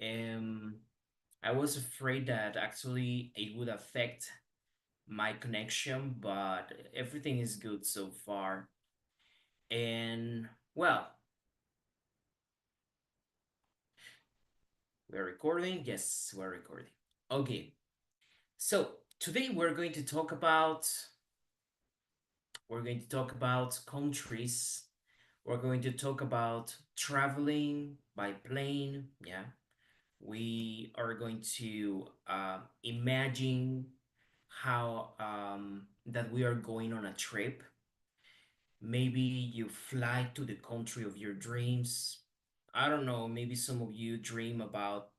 Um, I was afraid that actually it would affect my connection, but everything is good so far. And well, we're recording. Yes, we're recording. Okay, so today we're going to talk about countries. We're going to talk about traveling by plane. Yeah, we are going to imagine how that we are going on a trip. Maybe you fly to the country of your dreams. I don't know, maybe some of you dream about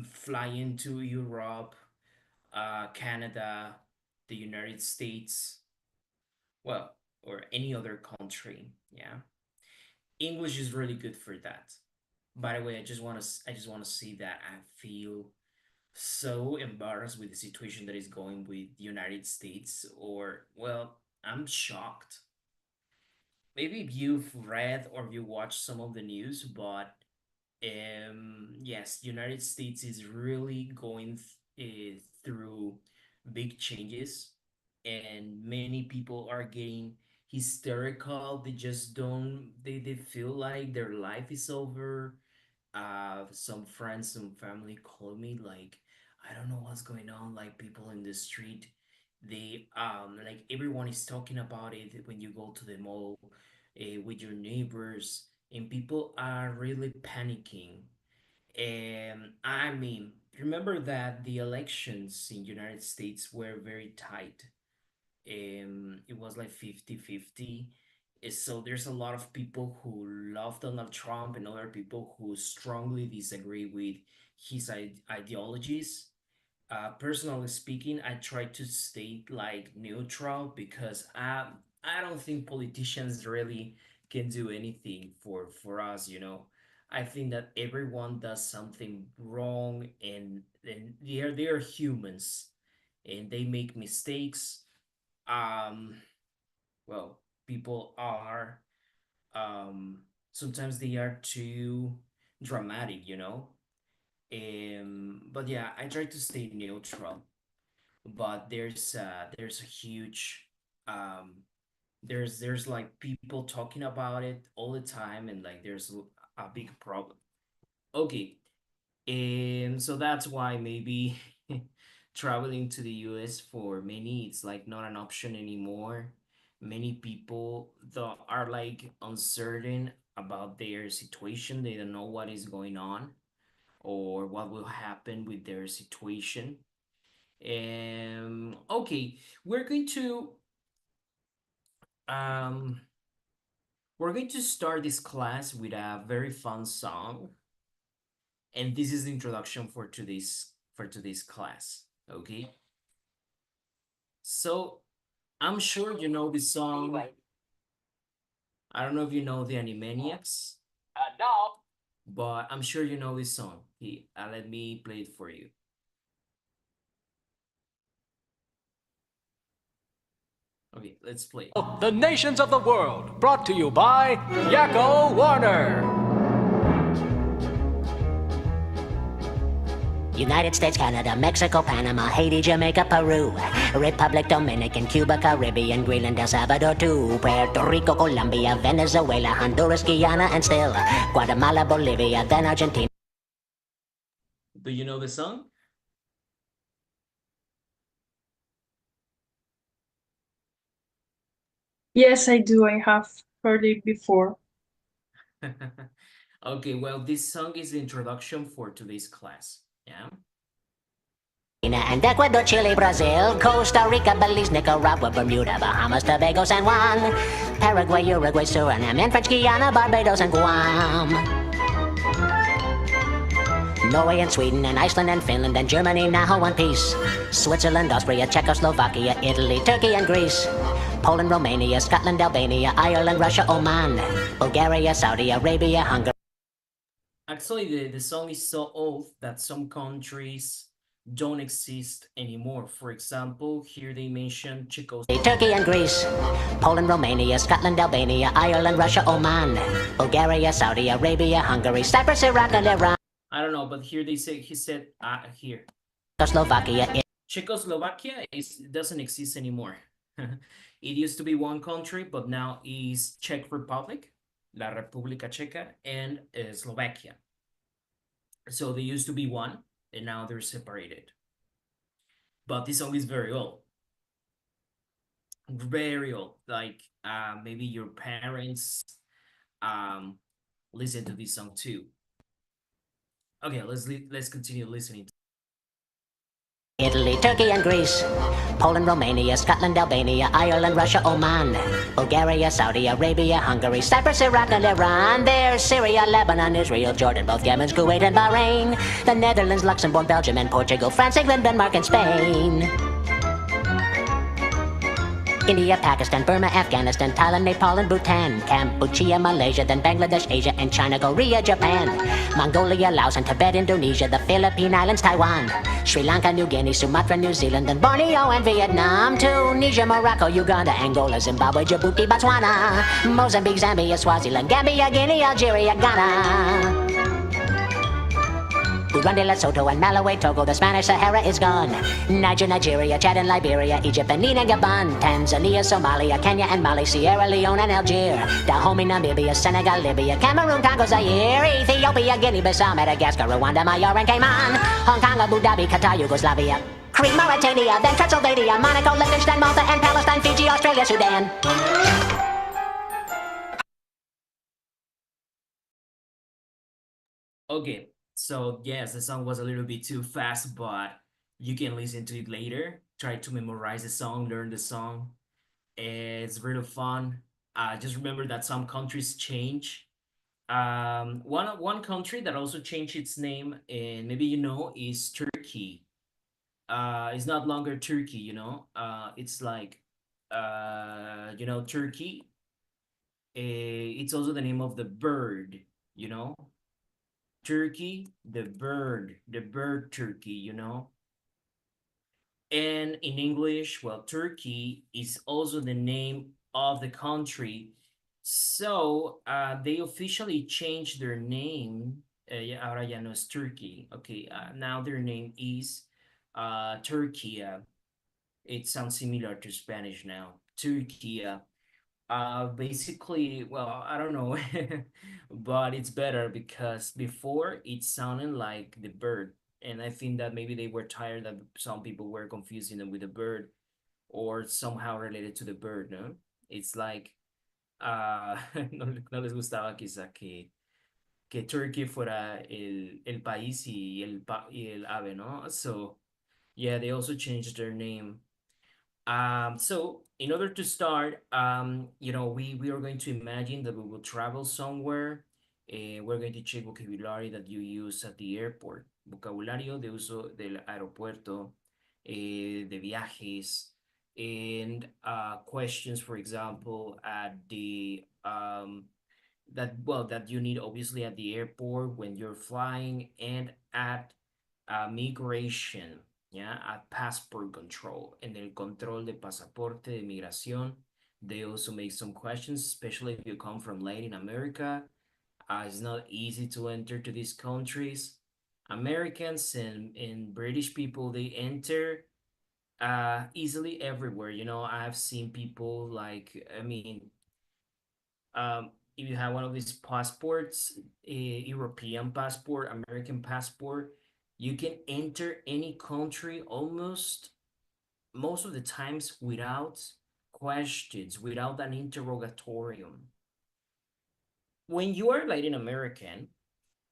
flying to Europe, Canada, the United States, well, or any other country. Yeah. English is really good for that. By the way, I just want to say that I feel so embarrassed with the situation that is going with the United States, or well, I'm shocked. Maybe you've read or you watched some of the news, but yes, United States is really going through big changes, and many people are getting hysterical. They just don't. They feel like their life is over. Some friends, some family call me like, I don't know what's going on. Like people in the street, they like everyone is talking about it when you go to the mall, with your neighbors, and people are really panicking. And I mean, remember that the elections in United States were very tight. It was like 50-50. So there's a lot of people who love Donald Trump and other people who strongly disagree with his ideologies. Personally speaking, I try to stay like neutral because I don't think politicians really can do anything for us, you know. I think that everyone does something wrong, and they are humans and they make mistakes. Um well, people are sometimes they are too dramatic, you know. But yeah, I try to stay neutral, but there's a huge um there's like people talking about it all the time, and like there's a big problem. Okay, so that's why maybe traveling to the US for many it's like not an option anymore. Many people that are like uncertain about their situation. They don't know what is going on or what will happen with their situation. Okay, we're going to um we're going to start this class with a very fun song, and this is the introduction for today's class. Okay, so I'm sure you know this song. I don't know if you know the Animaniacs, no, but I'm sure you know this song. Let me play it for you. Okay, let's play. The Nations of the World, brought to you by Yakko Warner. United States, Canada, Mexico, Panama, Haiti, Jamaica, Peru, Republic Dominican, Cuba, Caribbean, Greenland, El Salvador too, Puerto Rico, Colombia, Venezuela, Honduras, Guyana, and still Guatemala, Bolivia, then Argentina. Do you know the song? Yes, I do. I have heard it before. Okay, well, this song is the introduction for today's class. Yeah. And Ecuador, Chile, Brazil, Costa Rica, Belize, Nicaragua, Bermuda, Bahamas, Tobago, San Juan, Paraguay, Uruguay, Suriname, and French Guiana, Barbados, and Guam. Norway and Sweden and Iceland and Finland and Germany now one piece. Switzerland, Austria, Czechoslovakia, Italy, Turkey and Greece. Poland, Romania, Scotland, Albania, Ireland, Russia, Oman, Bulgaria, Saudi Arabia, Hungary. Actually, the song is so old that some countries don't exist anymore. For example, here they mention Czechoslovakia. Turkey and Greece, Poland, Romania, Scotland, Albania, Ireland, Russia, Oman, Bulgaria, Saudi Arabia, Hungary, Cyprus, Iraq, and Iran. I don't know, but here they say he said here Czechoslovakia, Czechoslovakia doesn't exist anymore. It used to be one country, but now is Czech Republic, La República Checa, and Slovakia. So they used to be one, and now they're separated. But this song is very old, very old. Like maybe your parents um listen to this song too. Okay, let's continue listening. Italy, Turkey and Greece, Poland, Romania, Scotland, Albania, Ireland, Russia, Oman, Bulgaria, Saudi Arabia, Hungary, Cyprus, Iraq, and Iran. There's Syria, Lebanon, Israel, Jordan, both Yemen, Kuwait, and Bahrain. The Netherlands, Luxembourg, Belgium, and Portugal, France, England, Denmark, and Spain. India, Pakistan, Burma, Afghanistan, Thailand, Nepal, and Bhutan, Cambodia, Malaysia, then Bangladesh, Asia, and China, Korea, Japan, Mongolia, Laos, and Tibet, Indonesia, the Philippine Islands, Taiwan, Sri Lanka, New Guinea, Sumatra, New Zealand, and Borneo, and Vietnam, Tunisia, Morocco, Uganda, Angola, Zimbabwe, Djibouti, Botswana, Mozambique, Zambia, Swaziland, Gambia, Guinea, Algeria, Ghana. Burundi, Lesotho, and Malawi, Togo, the Spanish Sahara is gone. Niger, Nigeria, Chad, and Liberia, Egypt, Benin, and Gabon, Tanzania, Somalia, Kenya, and Mali, Sierra Leone, and Algeria, Dahomey, Namibia, Senegal, Libya, Cameroon, Congo, Zaire, Ethiopia, Guinea-Bissau, Madagascar, Rwanda, Major, and Cayman, Hong Kong, Abu Dhabi, Qatar, Yugoslavia, Crete, Mauritania, then Transylvania, Monaco, Liechtenstein, Malta, and Palestine, Fiji, Australia, Sudan. Okay, so yes, the song was a little bit too fast, but you can listen to it later. Try to memorize the song, learn the song. It's really fun. Just remember that some countries change. One country that also changed its name, and maybe you know, is Turkey. It's not longer Turkey, you know. It's like, Turkey. It's also the name of the bird, you know. Turkey, the bird turkey, you know. And in English, well, Turkey is also the name of the country. So they officially changed their name. Ahora ya no es Turkey. Okay, now their name is Turkey. It sounds similar to Spanish now. Turkey. Basically, well, I don't know, but it's better because before it sounded like the bird, and I think that maybe they were tired that some people were confusing them with the bird or somehow related to the bird, no? It's like, no les gustaba quizá que Turkey fuera el país y el ave, ¿no? So, yeah, they also changed their name. So in order to start, we are going to imagine that we will travel somewhere. We're going to check vocabulary that you use at the airport. Vocabulario de uso del aeropuerto, de viajes, and questions, for example, at the that you need obviously at the airport when you're flying and at migration, yeah, at passport control. En el control de pasaporte de migración, they also make some questions, especially if you come from Latin America. It's not easy to enter to these countries. Americans and British people, they enter easily everywhere. You know, I've seen people like, I mean, if you have one of these passports, a European passport, American passport, you can enter any country almost most of the times without questions, without an interrogatorium. When you are Latin American,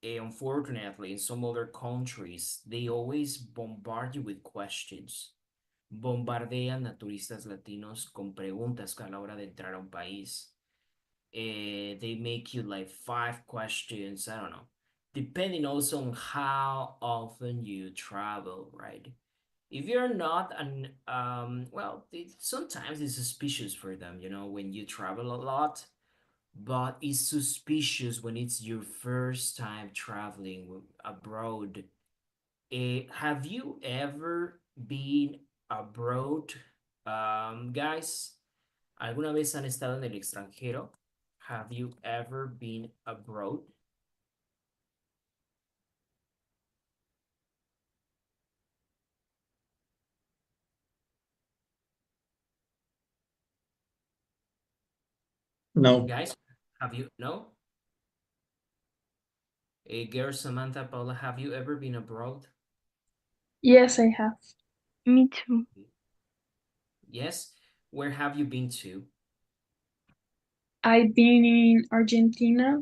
unfortunately, in some other countries, they always bombard you with questions. Bombardean a turistas latinos con preguntas a la hora de entrar a un país. They make you like 5 questions. I don't know. Depending also on how often you travel, right? If you're not an sometimes it's suspicious for them, you know, when you travel a lot, but it's suspicious when it's your first time traveling abroad. Have you ever been abroad, guys? ¿Alguna vez han estado en el extranjero? Have you ever been abroad? No. Guys, have you no? Girl, Samantha, Paula, have you ever been abroad? Yes, I have. Me too. Yes. Where have you been to? I've been in Argentina,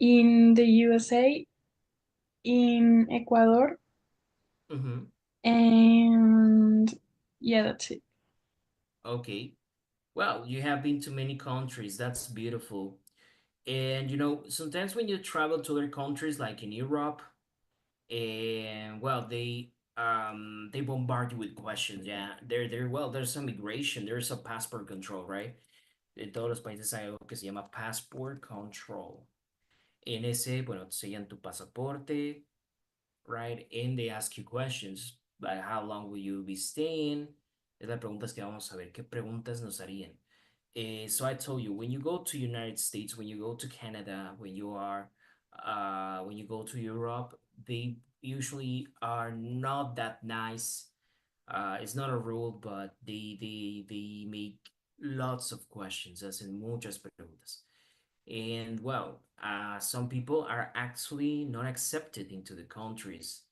in the USA, in Ecuador, Mm-hmm. and yeah, that's it. Okay. Well, you have been to many countries. That's beautiful. And sometimes when you travel to other countries, like in Europe, and well, they bombard you with questions. Yeah, there's some migration. There's a passport control, right? En todos los países hay algo que se llama passport control. En ese, bueno, te sellan tu pasaporte, right? And they ask you questions like how long will you be staying? Es las preguntas que vamos a ver. ¿Qué preguntas nos harían? So I told you, when you go to United States, when you go to Canada, when you go to Europe, they usually are not that nice. It's not a rule, but they make lots of questions, hacen muchas preguntas. And well, some people are actually not accepted into the countries.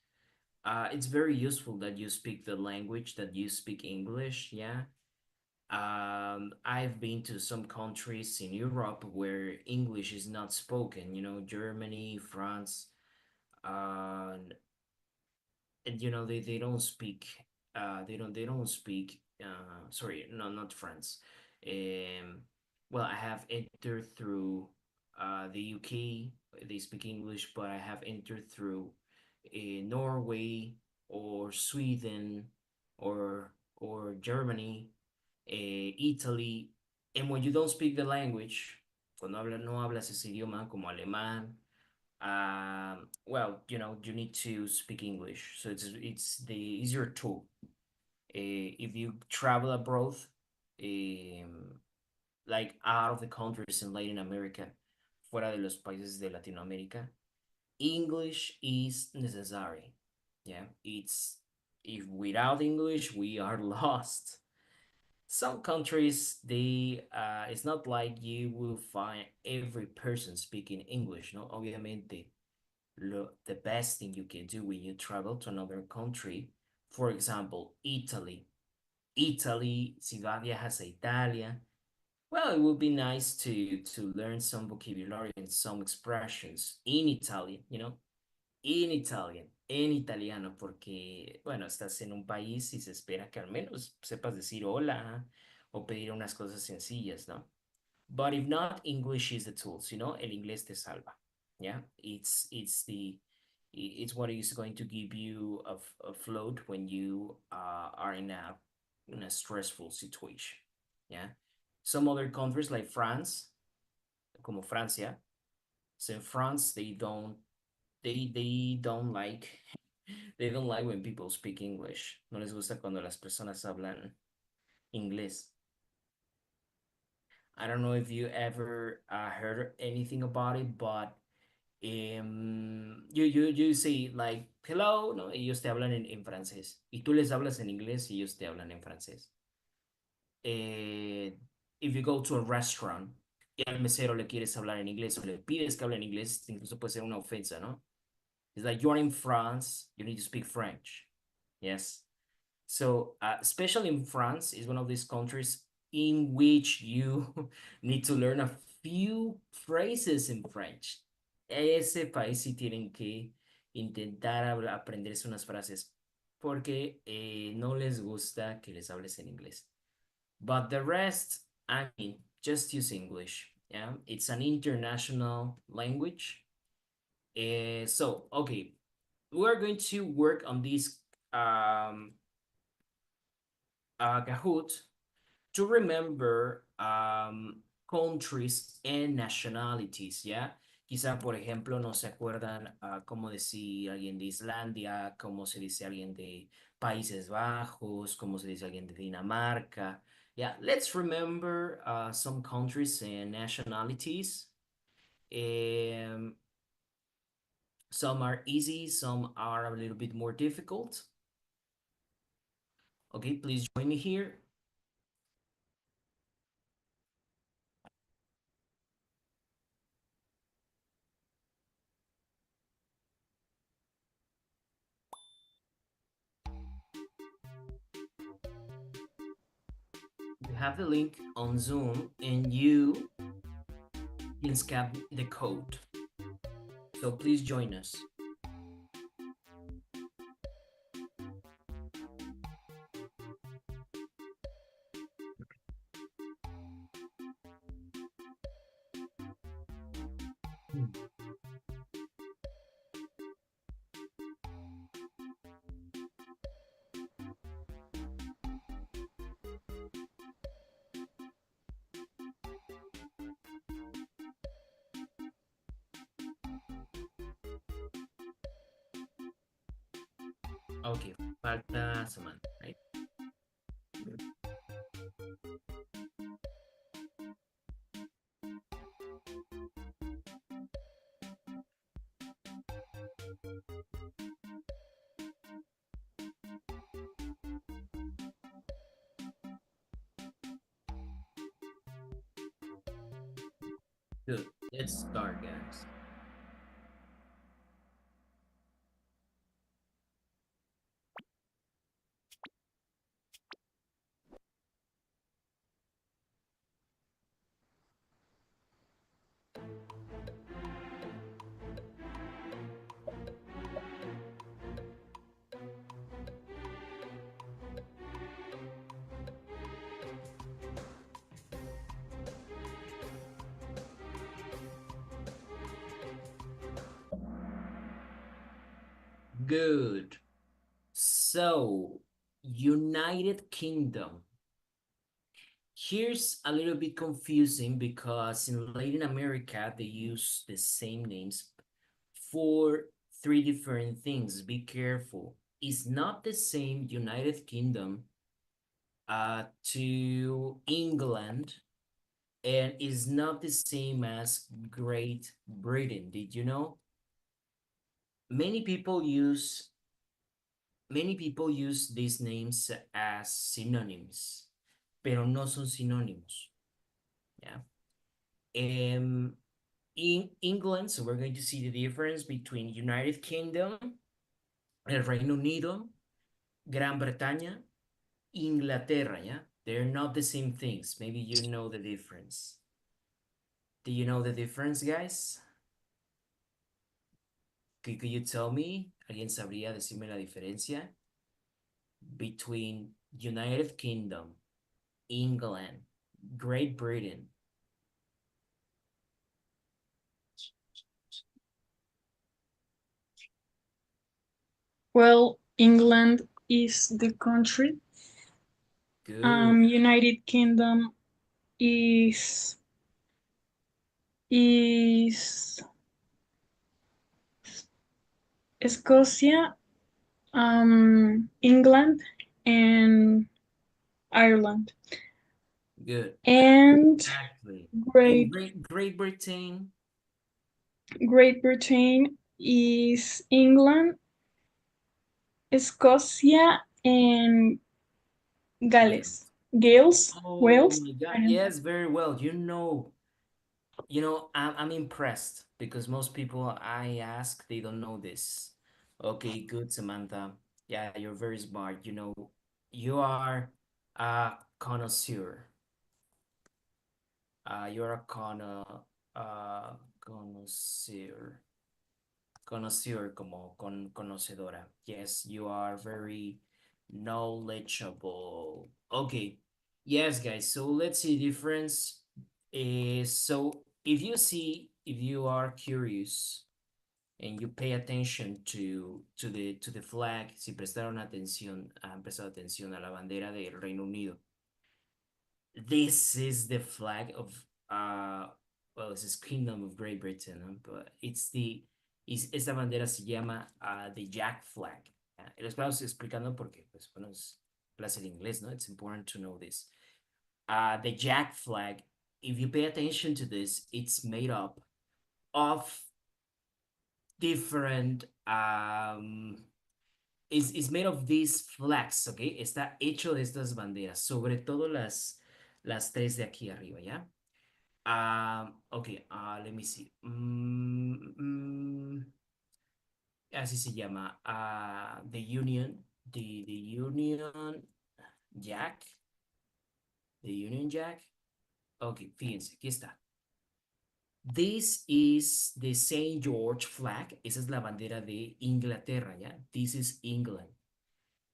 It's very useful that you speak the language, that you speak English, yeah. I've been to some countries in Europe where English is not spoken, Germany, France, uh, and they don't speak they don't speak sorry, no, not France. Well, I have entered through the UK. They speak English, but I have entered through Norway or Sweden or Germany, Italy. And when you don't speak the language, cuando no hablas ese idioma como alemán, well, you need to speak English, so it's the easier tool. If you travel abroad, like out of the countries in Latin America, fuera de los países de Latinoamérica, English is necessary. Yeah, it's if without English we are lost. Some countries, it's not like you will find every person speaking English. No, obviamente the best thing you can do when you travel to another country, for example, Italy, si viajas a Italia, well, it would be nice to learn some vocabulary and some expressions in Italian, in Italian, en italiano, porque, bueno, estás en un país y se espera que al menos sepas decir hola o pedir unas cosas sencillas, ¿no? But if not, English is the tools, el inglés te salva. Yeah, it's what is going to give you a float when you are in a stressful situation. Yeah, some other countries like France, como Francia, so in France they don't like they don't like when people speak English. No les gusta cuando las personas hablan inglés. I don't know if you ever heard anything about it, but you say like hello, ¿no? Ellos te hablan en francés y tú les hablas en inglés y ellos te hablan en francés. If you go to a restaurant y al mesero le quieres hablar en inglés o le pides que hable en inglés, incluso puede ser una ofensa, ¿no? It's like you're in France, you need to speak French. Yes. So, especially in France, is one of these countries in which you need to learn a few phrases in French. Ese país sí tienen que intentar aprenderse unas frases porque no les gusta que les hables en inglés. But the rest, I mean, just use English. Yeah, it's an international language. So, okay, we're going to work on this Kahoot to remember countries and nationalities, ¿ya? Quizá, por ejemplo, no se acuerdan cómo decir alguien de Islandia, cómo se dice alguien de Países Bajos, cómo se dice alguien de Dinamarca. Yeah, let's remember some countries and nationalities. Um, some are easy, some are a little bit more difficult. Okay, please join me here. have the link on Zoom and you can scan the code. So please join us. Okay, falta Samantha, right? Good. Let's start, guys. Good. So, United Kingdom. Here's a little bit confusing because in Latin America, they use the same names for three different things. Be careful. It's not the same United Kingdom to England, and is not the same as Great Britain. Did you know? Many people use many people use these names as synonyms, pero no son sinónimos. Yeah. In England, so we're going to see the difference between United Kingdom, el Reino Unido, Gran Bretaña, Inglaterra, yeah? They're not the same things. Maybe you know the difference. Do you know the difference, guys? Could you tell me? ¿Alguien sabría decirme la diferencia? Between United Kingdom, England, Great Britain. Well, England is the country. Good. United Kingdom is Scotia, England, and Ireland. Good. And Exactly. In Great Great Britain, Great Britain is England, Scotia, and Gales. Wales. Gales, Oh Wales. my I God. don't know. Yes, very well. I'm impressed because most people I ask, they don't know this. Okay, good, Samantha. Yeah, you're very smart. You are a connoisseur. You're a connoisseur. Connoisseur como conocedora. Yes, you are very knowledgeable. Okay. Yes, guys. So let's see difference. So if you are curious and you pay attention to the flag, si prestaron atención, han prestado atención a la bandera del Reino Unido. This is the flag of well, this is Kingdom of Great Britain, ¿no? But esta bandera se llama the Jack flag. Lo estamos explicando porque, pues, bueno, es clase de inglés, ¿no? It's important to know this. The Jack flag, if you pay attention to this, it's made up of different is made of these flags, ¿ok? Está hecho de estas banderas, sobre todo las tres de aquí arriba, ¿ya? Okay, let me see. Así se llama. The Union Jack. the Union Jack. Ok, fíjense, aquí está. This is the Saint George flag. Esa es la bandera de Inglaterra, ¿ya? This is England.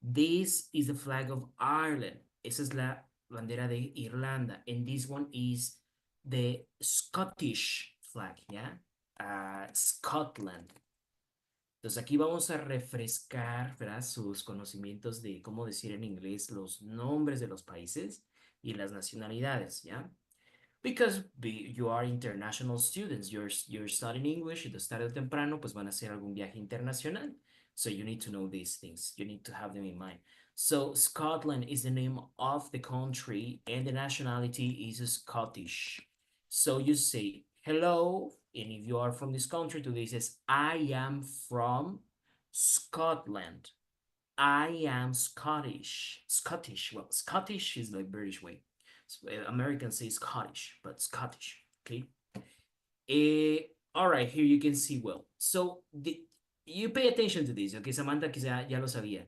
This is the flag of Ireland. Esa es la bandera de Irlanda. And this one is the Scottish flag, ¿ya? Scotland. Entonces aquí vamos a refrescar, ¿verdad? Sus conocimientos de cómo decir en inglés los nombres de los países y las nacionalidades, ¿ya? Because you are international students, you're studying English, y tarde o temprano, pues van a hacer algún viaje internacional. So you need to know these things. You need to have them in mind. So Scotland is the name of the country and the nationality is Scottish. So you say hello, and if you are from this country, today says I am from Scotland. I am Scottish. Scottish. Well, Scottish is the British way. Americans say Scottish, but Scottish. Okay. All right, here you can see well. So you pay attention to this. Okay, Samantha quizá ya lo sabía.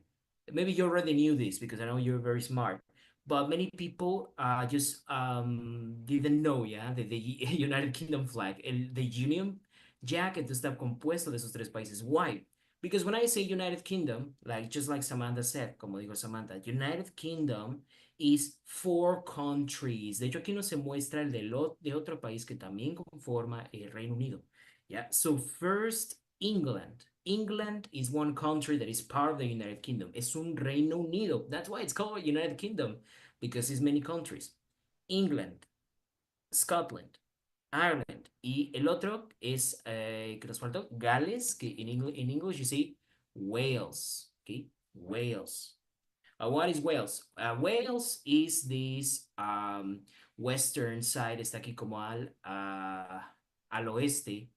Maybe you already knew this because I know you're very smart. But many people just didn't know, yeah, the United Kingdom flag, the Union Jack, entonces está compuesto de esos tres países. Why? Because when I say United Kingdom, like just like Samantha said, como dijo Samantha, United Kingdom is four countries. De hecho, aquí no se muestra el de otro país que también conforma el Reino Unido. Yeah. So first, England. England is one country that is part of the United Kingdom. Es un Reino Unido. That's why it's called United Kingdom, because it's many countries. England, Scotland, Ireland. Y el otro es, que nos faltó, Gales, que in English you say Wales. Okay, Wales. What is Wales? Wales is this western side, está aquí como al oeste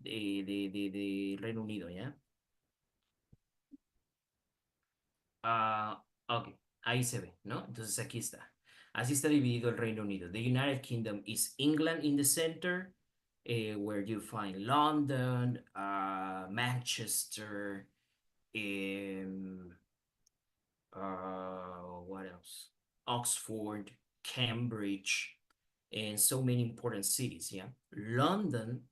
de Reino Unido, ¿ya? Ok, ahí se ve, ¿no? Entonces aquí está. Así está dividido el Reino Unido. The United Kingdom is England in the center, where you find London, Manchester, um, what else? Oxford, Cambridge, and so many important cities. Yeah, London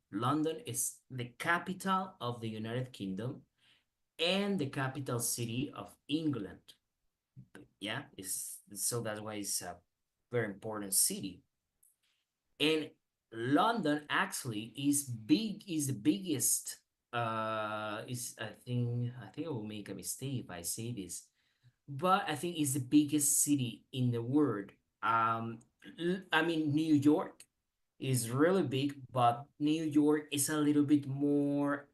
is the capital of the United Kingdom and the capital city of England. Yeah, it's so that's why it's a very important city. And London actually is the biggest. Is I think I will make a mistake if I say this, but I think it's the biggest city in the world. I mean, New York is really big, but New York is a little bit more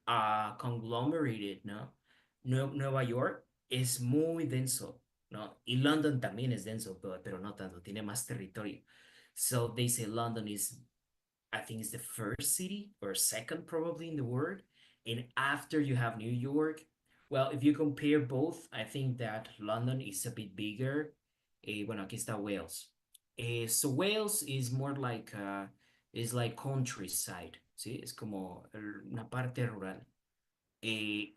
conglomerated, ¿no? Nueva York es muy denso, ¿no? Y London también es denso, pero no tanto, tiene más territorio. So they say London is, I think it's the first city or second probably in the world. And after you have New York, well, if you compare both, I think that London is a bit bigger. Bueno, aquí está Wales. So Wales is like countryside, ¿sí? Es como una parte rural.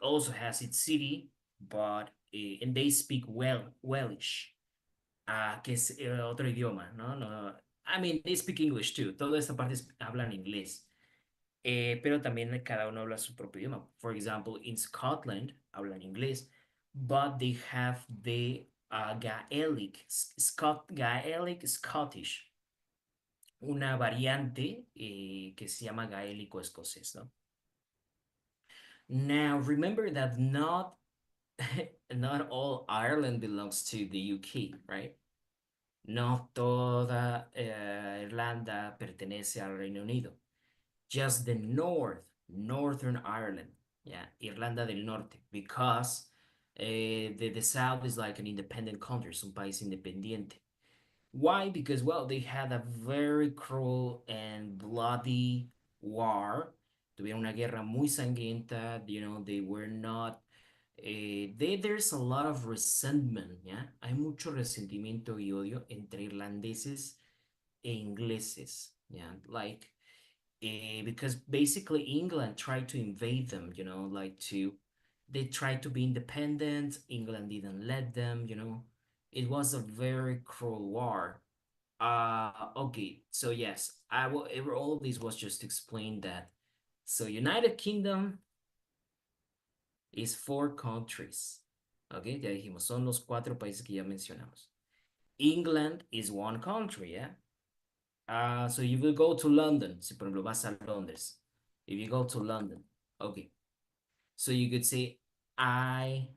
Also has its city, but and they speak Welsh, que es otro idioma, ¿no? No, I mean, they speak English too. Toda esta parte hablan inglés. Pero también cada uno habla su propio idioma. For example, in Scotland hablan inglés, but they have the Gaelic Scottish, una variante que se llama gaélico escocés, ¿no? Now, remember that not all Ireland belongs to the UK, right? No toda Irlanda pertenece al Reino Unido. Just the Northern Ireland, yeah, Irlanda del Norte, because the South is like an independent country, es un país independiente. Why? Because, well, they had a very cruel and bloody war. Tuvieron una guerra muy sangrienta, they were not, there's a lot of resentment, yeah? Hay mucho resentimiento y odio entre irlandeses e ingleses, yeah? Like, because basically England tried to invade them, they tried to be independent. England didn't let them. It was a very cruel war. Okay, so yes, all of this was just to explain that. So United Kingdom is four countries. Okay, ya dijimos, son los cuatro países que ya mencionamos. England is one country, yeah. So you will go to London, si por ejemplo vas a Londres. If you go to London, okay. So you could say, I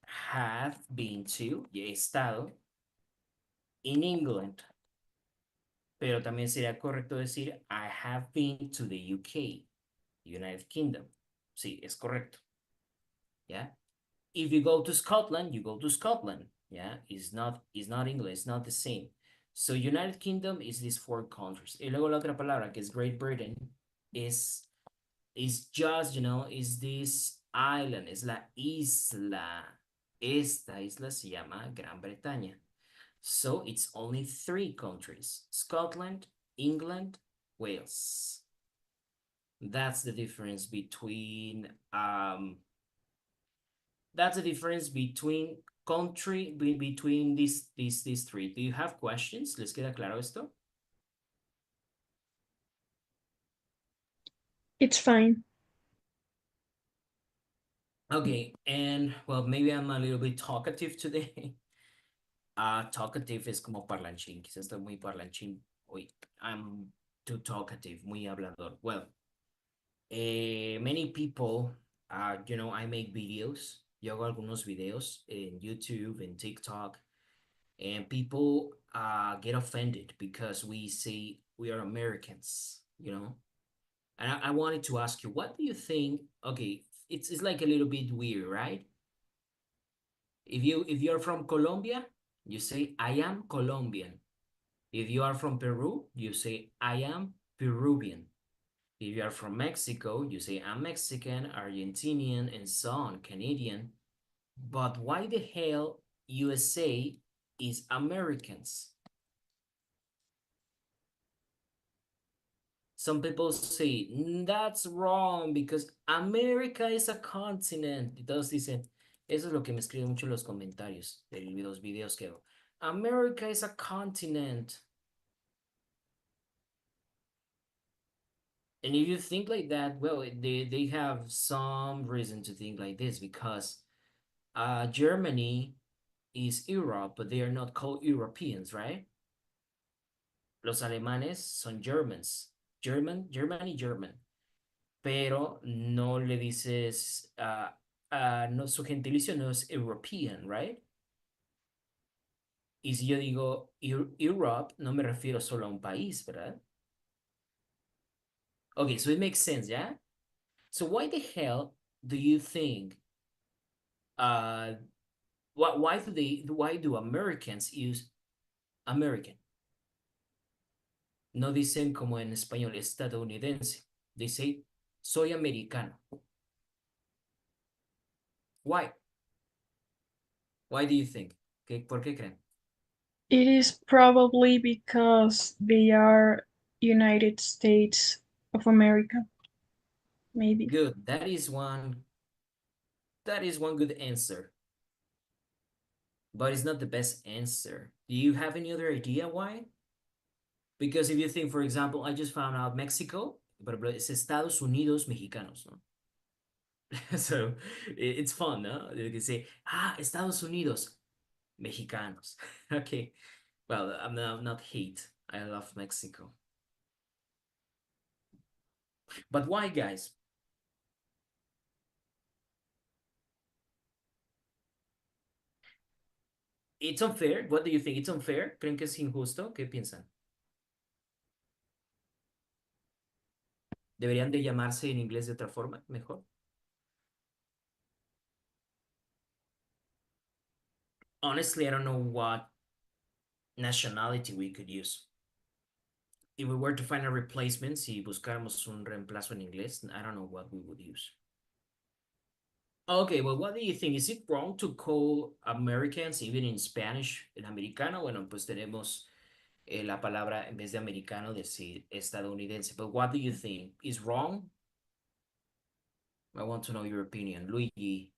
have been to, y he estado, in England. Pero también sería correcto decir, I have been to the UK, United Kingdom. Sí, es correcto. Yeah. If you go to Scotland, you go to Scotland. Yeah. It's not English, it's not the same. So United Kingdom is these four countries. Y luego la otra palabra que es Great Britain is just, is this island, es la isla. Esta isla se llama Gran Bretaña. So it's only three countries: Scotland, England, Wales. That's the difference between country between these three. Do you have questions? ¿Les queda claro esto? It's fine. Okay, and well, maybe I'm a little bit talkative today. Talkative es como parlanchín. Quizás estoy muy parlanchín hoy. I'm too talkative, muy hablador. Well, many people, I make videos. Yo hago algunos videos in YouTube and TikTok, and people get offended because we say we are Americans. And I wanted to ask you, what do you think? Okay, it's like a little bit weird, right? If you're from Colombia, you say I am Colombian. If you are from Peru, you say I am Peruvian. If you are from Mexico, you say I'm Mexican, Argentinian, and so on, Canadian. But why the hell USA is Americans? Some people say that's wrong because America is a continent. Y todos dicen, eso es lo que me escriben mucho en los comentarios de los videos que hago. America is a continent. And if you think like that, well, they have some reason to think like this because Germany is Europe, but they are not called Europeans, right? Los alemanes son Germans. Germany, German. Pero no le dices, no, su gentilicio no es European, right? Y si yo digo Europe, no me refiero solo a un país, ¿verdad? Okay, so it makes sense, yeah? So why the hell do you think, uh, why do Americans use American? No dicen como en español estadounidense. They say, soy americano. Why? Why do you think? ¿Por qué creen? It is probably because they are United States of America, maybe. Good. That is one good answer. But it's not the best answer. Do you have any other idea why? Because if you think, for example, I just found out Mexico, but it's Estados Unidos Mexicanos, no? So it's fun, no? You can say, Estados Unidos Mexicanos. Okay. Well, I'm not hate. I love Mexico. But why, guys? It's unfair. What do you think? It's unfair? ¿Creen que es injusto? ¿Qué piensan? ¿Deberían de llamarse en inglés de otra forma? Mejor. Honestly, I don't know what nationality we could use. If we were to find a replacement, si buscáramos un reemplazo en inglés, I don't know what we would use. Okay, well, what do you think? Is it wrong to call Americans, even in Spanish, en americano? Bueno, pues tenemos la palabra, en vez de americano, decir estadounidense. But what do you think? Is wrong? I want to know your opinion. Luigi,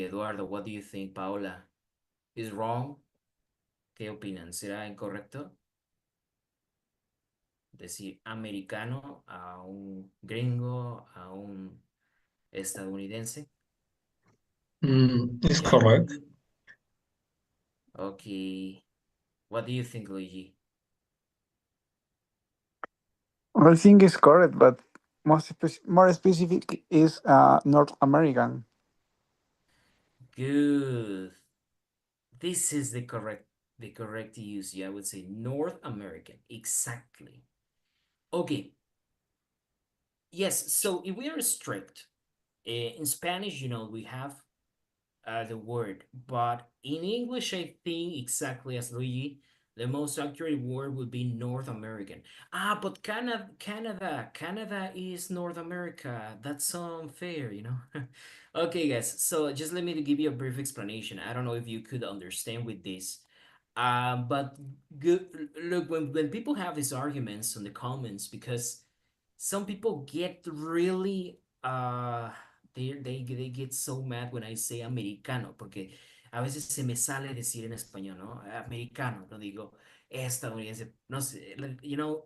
Eduardo, what do you think? Paola, is wrong ¿Qué opinan? ¿Será incorrecto decir americano a un gringo, a un estadounidense? It's Yeah? correct. Okay. What do you think, Luigi? I think it's correct, but more specific is North American. Good. This is the correct use. Yeah, I would say North American. Exactly. Okay. Yes. So if we are strict in Spanish, we have the word, but in English, I think exactly as Luigi, the most accurate word would be North American. But Canada is North America. That's unfair. Okay, guys. So just let me to give you a brief explanation. I don't know if you could understand with this. But good. Look, when people have these arguments in the comments, because some people get really they get so mad when I say americano, porque a veces se me sale decir en español, ¿no? Americano, no digo estadounidense, no sé,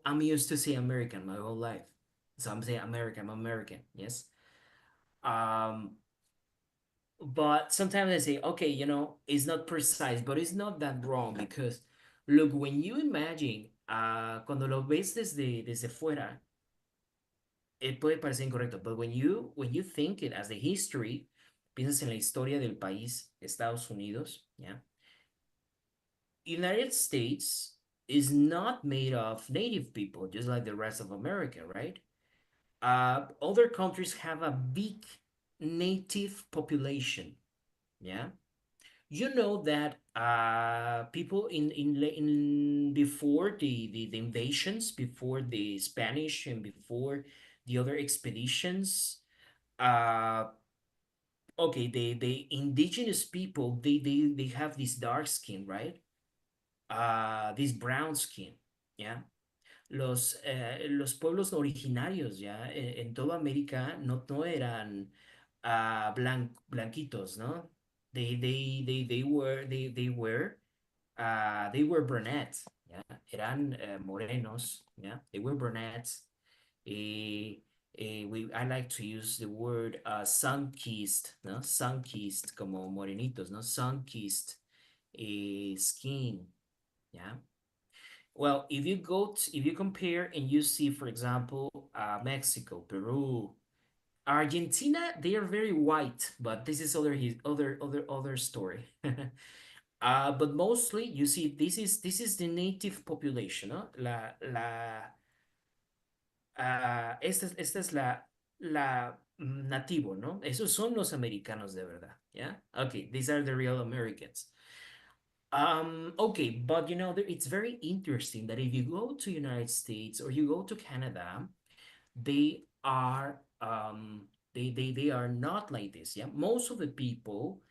I'm used to say American my whole life. So I'm saying American, I'm American, yes. Um, but sometimes I say, okay, it's not precise, but it's not that wrong because, look, when you imagine, cuando lo ves desde fuera, it puede parecer incorrecto, but when you think it as the history, piensas en la historia del país, Estados Unidos, yeah. United States is not made of native people, just like the rest of America, right? Other countries have a big native population, yeah. You know that people in before the invasions, before the Spanish and before the other expeditions, uh okay, the indigenous people, they have this dark skin, right? This brown skin, yeah. Los pueblos originarios, ya, en toda América no eran blanquitos, ¿no? They were brunettes, yeah. Eran morenos, yeah. They were brunettes. Eh, I like to use the word sun-kissed, ¿no? Sun-kissed, como morenitos, ¿no? Sun-kissed skin, yeah. Well, if you compare and you see, for example, Mexico, Peru, Argentina, they are very white, but this is other story. But mostly you see this is the native population, ¿no? Esta es la nativo, ¿no? Esos son los americanos de verdad, ¿ya? Okay, these are the real Americans. Okay, but it's very interesting that if you go to United States or you go to Canada, they are they are not like this, yeah. Most of the people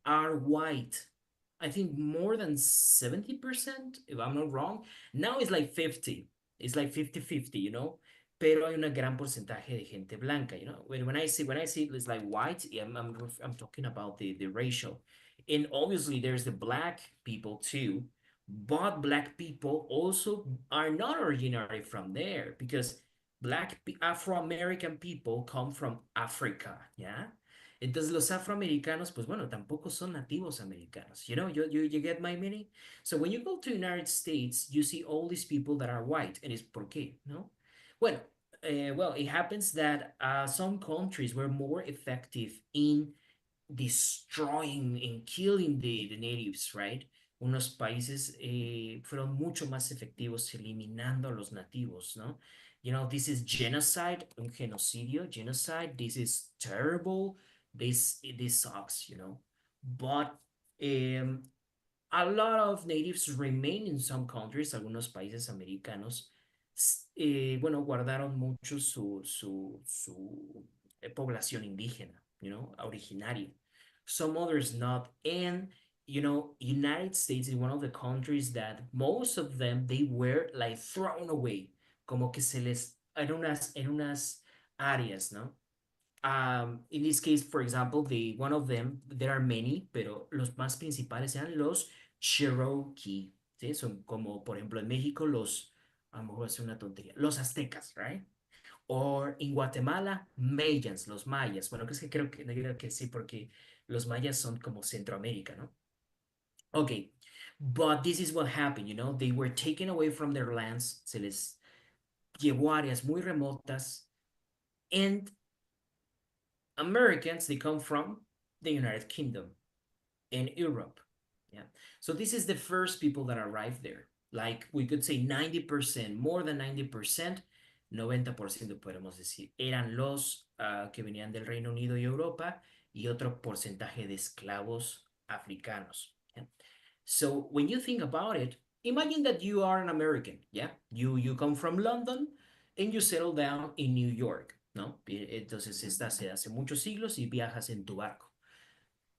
are white. I think more than 70%, if I'm not wrong. Now it's like 50. It's like 50-50. Pero hay una gran porcentaje de gente blanca. When I say it's like white, yeah, I'm talking about the racial. And obviously there's the black people too. But black people also are not originary from there because Afro-American people come from Africa, yeah. Entonces los afroamericanos, pues bueno, tampoco son nativos americanos. You get my meaning? So when you go to United States, you see all these people that are white, and it's por qué, no? Bueno, well, it happens that some countries were more effective in destroying and killing the natives, right? Unos países fueron mucho más efectivos eliminando a los nativos, ¿no? This is genocide, un genocidio, genocide. This is terrible. This sucks. But um, a lot of natives remain in some countries, algunos países americanos, bueno, guardaron mucho su población indígena, originaria. Some others not. And, United States is one of the countries that most of them, they were like thrown away, como que se les, en unas áreas, ¿no? In this case, for example, one of them, there are many, pero los más principales eran los Cherokee. ¿sí? Son como, por ejemplo, en México a lo mejor es una tontería, los aztecas, right? O en Guatemala, Mayans, los mayas. Bueno, es que creo que sí, porque los mayas son como Centroamérica, ¿no? Okay, but this is what happened, you know, they were taken away from their lands, se les llevó a áreas muy remotas, and Americans, they come from the United Kingdom and Europe. Yeah. So this is the first people that arrived there. Like we could say 90%, more than 90%, 90% podemos decir, eran los que venían del Reino Unido y Europa y otro porcentaje de esclavos africanos. Yeah? So when you think about it, imagine that you are an American, yeah? You come from London and you settle down in New York, ¿no? Entonces estás hace muchos siglos y viajas en tu barco.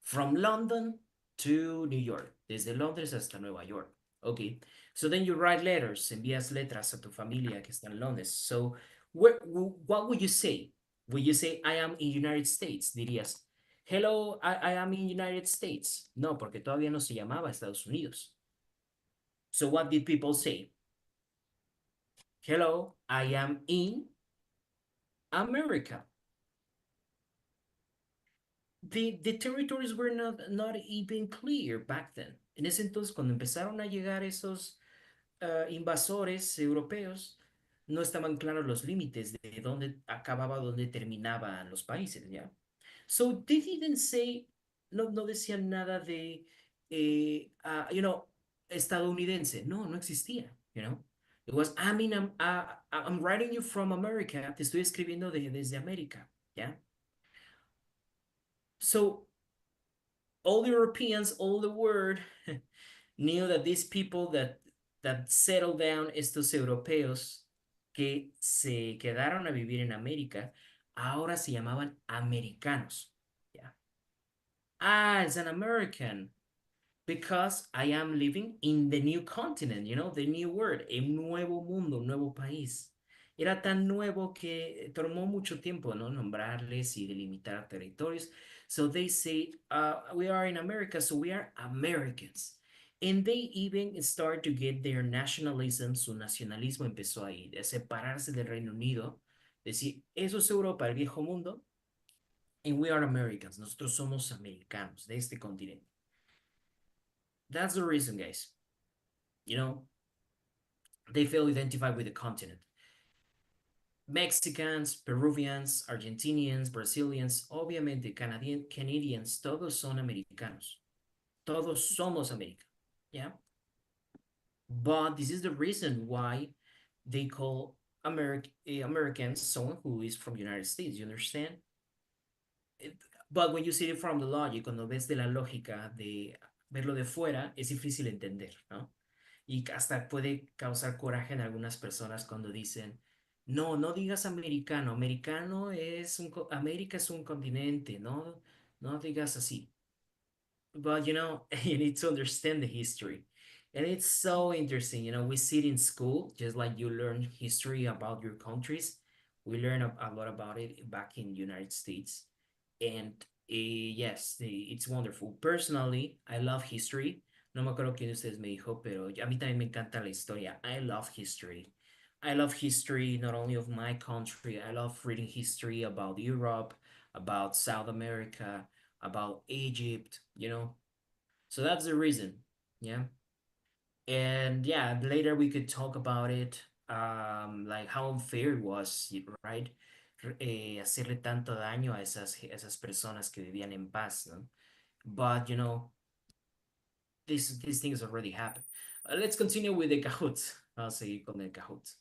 From London to New York, desde Londres hasta Nueva York. Okay, so then you write letters, envías letras a tu familia que está en Londres. So, what would you say? Would you say, I am in United States? Dirías, hello, I am in United States. No, porque todavía no se llamaba Estados Unidos. So what did people say? Hello, I am in America. The territories were not even clear back then. En ese entonces, cuando empezaron a llegar esos invasores europeos, no estaban claros los límites de dónde acababa, dónde terminaban los países, ¿ya? So they didn't say, no decían nada de, you know, estadounidense. No, no existía, you know. It was, I mean, I'm writing you from America. Te estoy escribiendo desde América, ¿ya? So all the Europeans, all the world knew that these people that settled down, estos europeos que se quedaron a vivir en América, ahora se llamaban americanos. Yeah. Ah, it's an American because I am living in the new continent, you know, the new world, un nuevo mundo, un nuevo país. Era tan nuevo que tomó mucho tiempo, ¿no? Nombrarles y delimitar territorios. So they say, we are in America, so we are Americans. And they even start to get their nationalism, su nacionalismo empezó ahí, de separarse del Reino Unido, decir, eso es Europa, el viejo mundo, and we are Americans, nosotros somos americanos de este continente. That's the reason, guys. You know, they feel identified with the continent. Mexicans, Peruvians, Argentinians, Brazilians, obviamente Canadians, todos son americanos. Todos somos América. Yeah. But this is the reason why they call Americans someone who is from the United States. You understand? But when you see it from the logic, cuando ves de la lógica de verlo de fuera, es difícil entender, ¿no? Y hasta puede causar coraje en algunas personas cuando dicen, no, no digas americano, América es un continente, no, no digas así. But you know, you need to understand the history. And it's so interesting, you know, we see it in school, just like you learn history about your countries. We learn a lot about it back in the United States. And yes, it's wonderful. Personally, I love history. No me acuerdo quién de ustedes me dijo, pero a mí también me encanta la historia. I love history. I love history not only of my country, I love reading history about Europe, about South America, about Egypt, you know. So that's the reason. Yeah. And yeah, later we could talk about it, like how unfair it was, right? Hacerle tanto daño a esas personas que vivían en paz, ¿no? But you know, these things already happened. Let's continue with the Kahoot. Vamos a seguir con el Kahoot.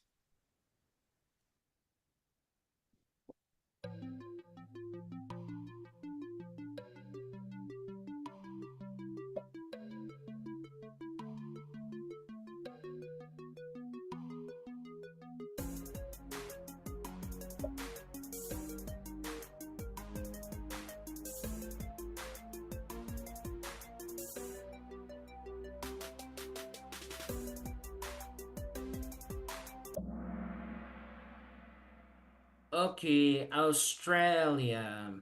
Okay, Australia.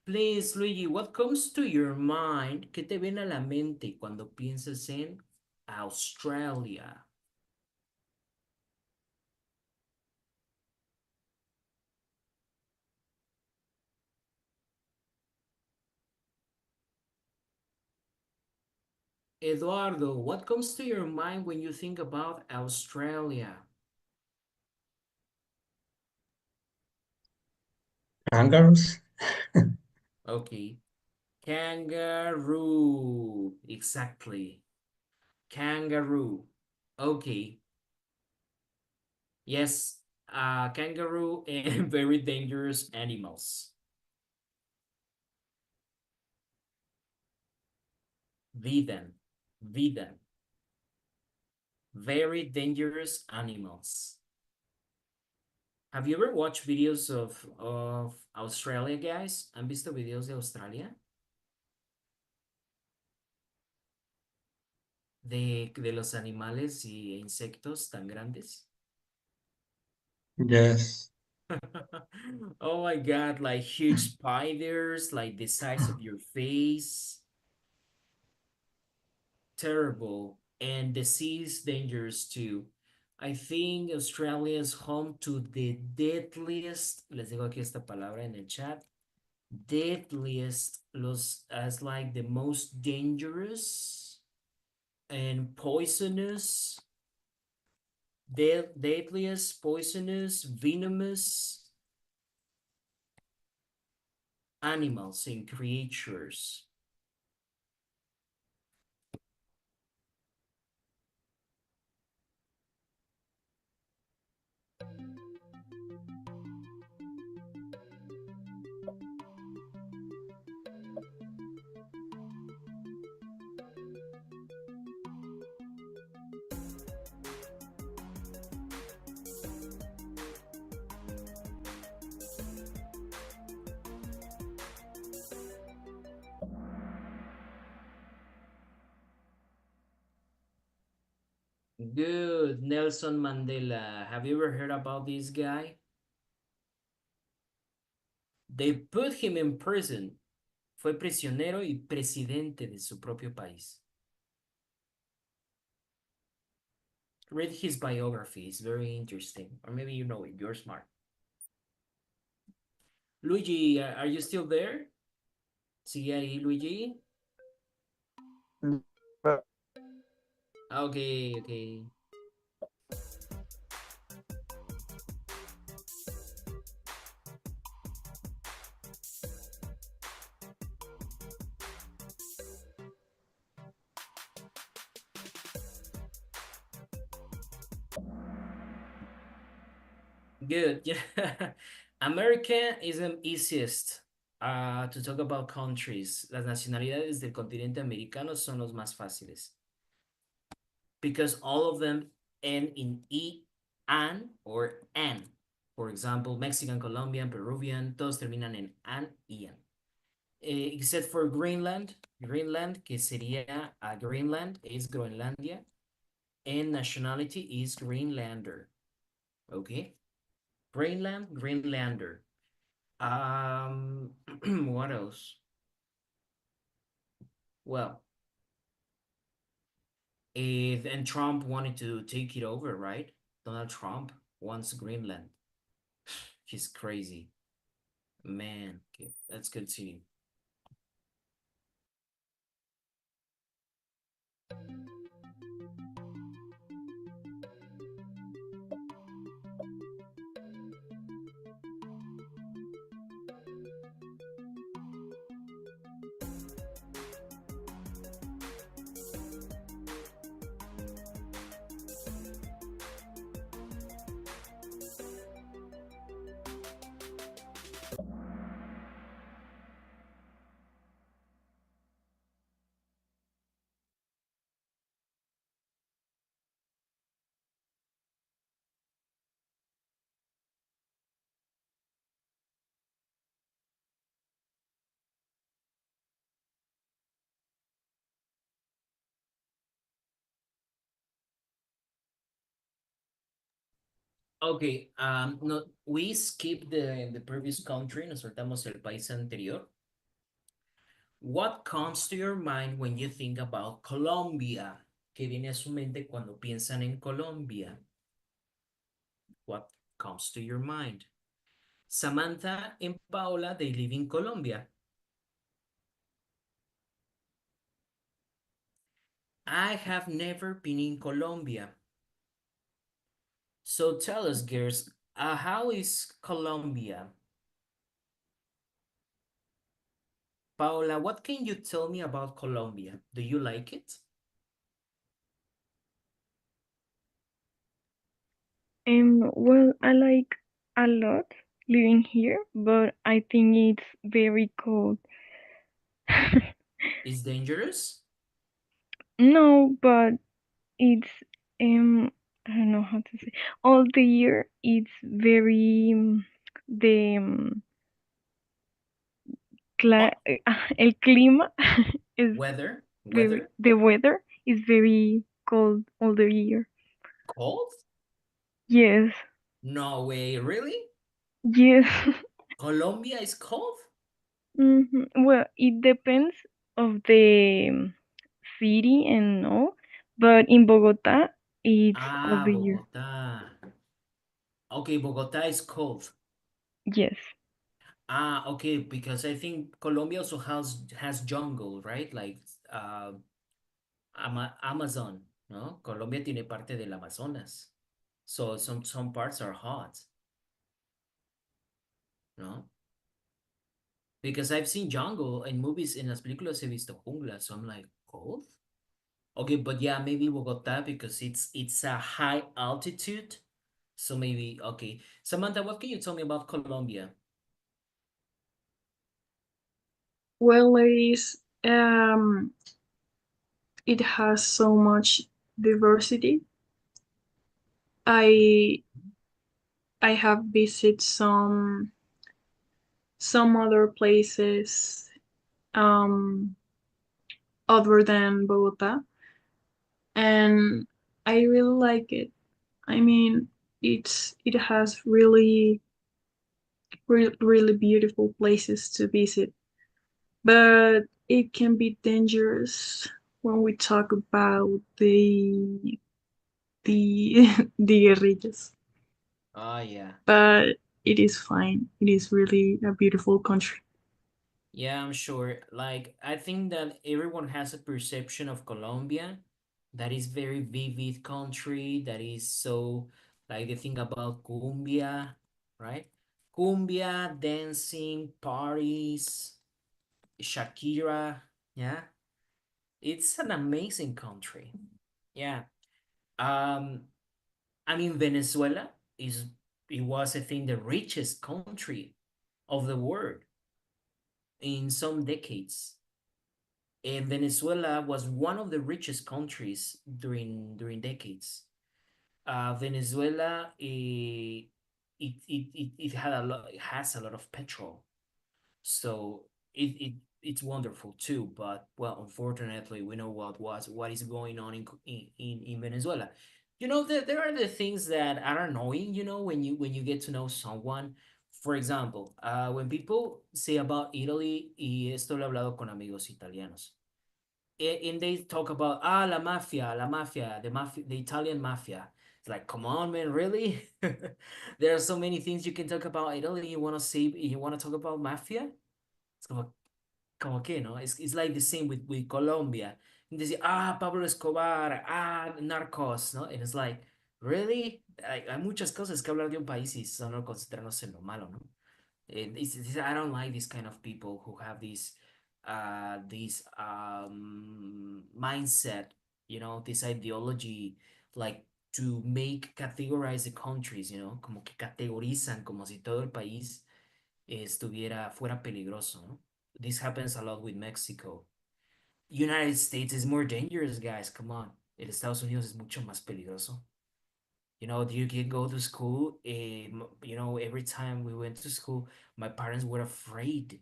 Please, Luigi, what comes to your mind? ¿Qué te viene a la mente cuando piensas en Australia? Eduardo, what comes to your mind when you think about Australia? Kangaroos? Okay. Kangaroo. Exactly. Kangaroo. Okay. Yes, kangaroo and very dangerous animals. Vegan. Vegan. Very dangerous animals. Have you ever watched videos of Australia, guys? ¿Han visto videos de Australia? De los animales y insectos tan grandes. Yes. Oh my God, like huge spiders, like the size of your face. Terrible. And the sea is dangerous too. I think Australia is home to the deadliest, les digo aquí esta palabra en el chat, deadliest, los, as like the most dangerous and poisonous, deadliest, poisonous, venomous animals and creatures. Good. Nelson Mandela. Have you ever heard about this guy? They put him in prison. Fue prisionero y presidente de su propio país. Read his biography. It's very interesting. Or maybe you know it. You're smart. Luigi, are you still there? ¿Sigue ahí, Luigi? But Okay, okay. Good. Yeah. America is the easiest to talk about countries. Las nacionalidades del continente americano son los más fáciles because all of them end in E, an, or an. For example, Mexican, Colombian, Peruvian, todos terminan en an y an. Except for Greenland, Greenland, que sería Greenland, is Groenlandia, and nationality is Greenlander. Okay? Greenland, Greenlander. What else? Well, and Trump wanted to take it over, right? Donald Trump wants Greenland. He's crazy. Man, okay, let's continue. Okay, no, we skipped the previous country, nos saltamos el país anterior. What comes to your mind when you think about Colombia? ¿Qué viene a su mente cuando piensan en Colombia? What comes to your mind? Samantha and Paula, they live in Colombia. I have never been in Colombia. So tell us, girls, how is Colombia? Paula, what can you tell me about Colombia? Do you like it? Well, I like a lot living here, but I think it's very cold. Is dangerous? No, but it's I don't know how to say. All the year it's very the What el clima is weather? very Weather? the weather is very cold all the year. Cold? Yes, No way, really? yes. Colombia is cold? Well, it depends of the city and all, but in Bogota it's all Ah, the year. Bogota. Okay, Bogota is cold. Yes, Ah, okay, because I think Colombia also has jungle, right? Like Amazon, ¿no? Colombia tiene parte del Amazonas. So some parts are hot, ¿no? Because I've seen jungle in movies, en las películas he visto jungla, so I'm like, cold? Okay, but yeah, maybe Bogota because it's a high altitude. So maybe okay. Samantha, what can you tell me about Colombia? well, it has so much diversity. I I have visited some other places um other than Bogota, and I really like it. I mean, it has really beautiful places to visit, but it can be dangerous when we talk about the the guerrillas. Oh yeah. But it is fine. It is really a beautiful country. Yeah, I'm sure. Like, I think that everyone has a perception of Colombia that is very vivid country, that is so, like, the thing about cumbia, right? Cumbia, dancing, parties, Shakira, yeah. It's an amazing country. Yeah. Um, I mean, Venezuela is, it was, I think, the richest country of the world in some decades. And Venezuela was one of the richest countries during decades. Venezuela, it had a lot, it has a lot of petrol, so it's wonderful too. But well, unfortunately, we know what is going on in Venezuela. You know, there are the things that are annoying. You know, when you get to know someone. For example, when people say about Italy, y esto lo he hablado con amigos italianos and they talk about la mafia, the Italian mafia. It's like, come on, man, really? There are so many things you can talk about Italy. You want to talk about mafia? It's como que, no? It's like the same with Colombia. And they say, Pablo Escobar, narcos, ¿no? And it's like, really? Hay muchas cosas que hablar de un país y solo concentrarnos en lo malo, ¿no? I don't like this kind of people who have this mindset, you know, this ideology, like to make categorize the countries, you know, como que categorizan como si todo el país fuera peligroso, ¿no? This happens a lot with Mexico. United States is more dangerous, guys. Come on. El Estados Unidos es mucho más peligroso. You know, you can go to school. You know, every time we went to school, my parents were afraid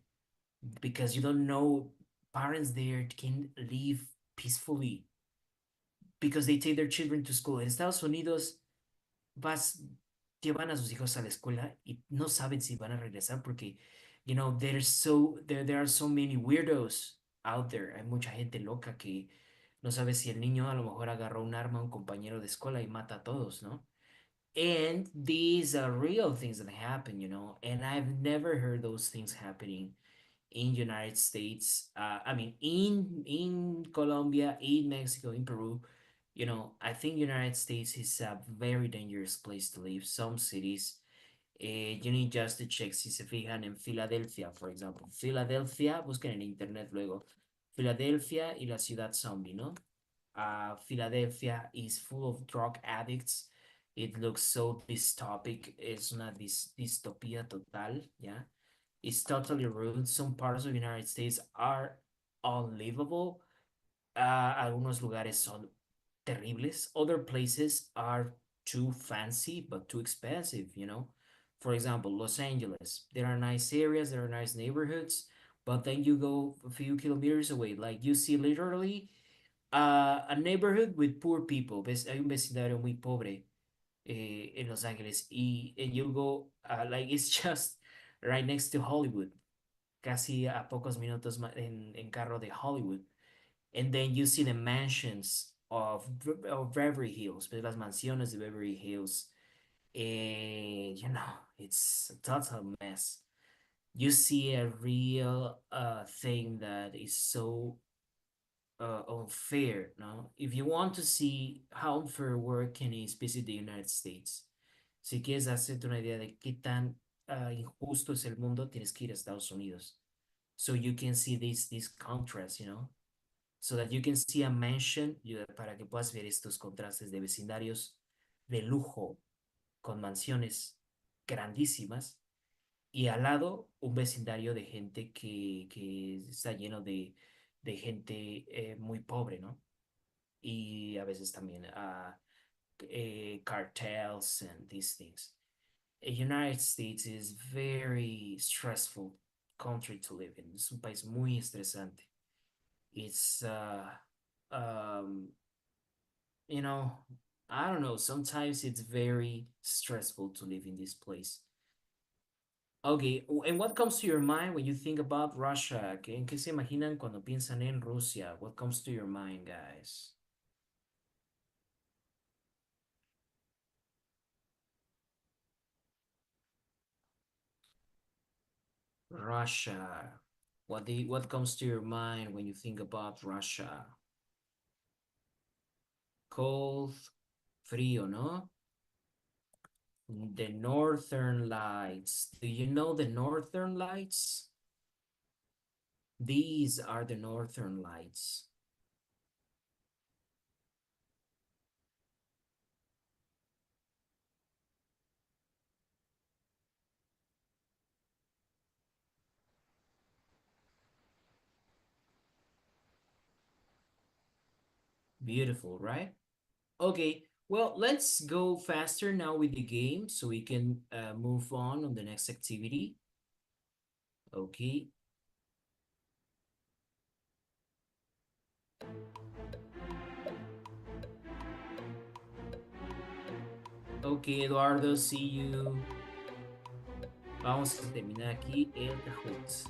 because you don't know parents there can live peacefully because they take their children to school. En Estados Unidos llevan a sus hijos a la escuela y no saben si van a regresar porque, you know, there are so many weirdos out there. Hay mucha gente loca que No sabes si el niño a lo mejor agarró un arma a un compañero de escuela y mata a todos, ¿no? And these are real things that happen, and I've never heard those things happening in United States. I mean, in Colombia, in Mexico, in Peru. I think United States is a very dangerous place to live. Some cities, you need just to check si se fijan en Filadelfia, for example. Filadelfia, busquen en internet luego. Filadelfia y la ciudad zombie, ¿no? Philadelphia is full of drug addicts. It looks so dystopic. Es una distopía total, ¿ya? It's totally rude. Some parts of the United States are unlivable. Algunos lugares son terribles. Other places are too fancy but too expensive. For example, Los Angeles. There are nice areas, there are nice neighborhoods, but then you go a few kilometers away. Like you see literally a neighborhood with poor people. Hay un vecindario muy pobre en Los Ángeles. And you go, like it's just right next to Hollywood. Casi a pocos minutos en carro de Hollywood. And then you see the mansions of Beverly Hills, las mansiones de Beverly Hills. And, it's a total mess. You see a real thing that is so unfair, ¿no? If you want to see how unfair working is, visit the United States. Si quieres hacerte una idea de qué tan injusto es el mundo, tienes que ir a Estados Unidos. So you can see this contrast, so that you can see a mansion, para que puedas ver estos contrastes de vecindarios de lujo con mansiones grandísimas y al lado un vecindario de gente que está lleno de gente muy pobre, ¿no? Y a veces también cartels and these things. The United States is very stressful country to live in. Es un país muy estresante. It's um you know, I don't know, sometimes it's very stressful to live in this place. Okay, and what comes to your mind when you think about Russia? ¿En qué se imaginan cuando piensan en Rusia? What comes to your mind, guys? Russia. What comes to your mind when you think about Russia? Cold, frío, ¿no? The Northern Lights. Do you know the Northern Lights? These are the Northern Lights. Beautiful, right? Okay, well, let's go faster now with the game so we can move on the next activity. Okay. Okay, Eduardo, see you. Vamos a terminar aquí el Kahoot.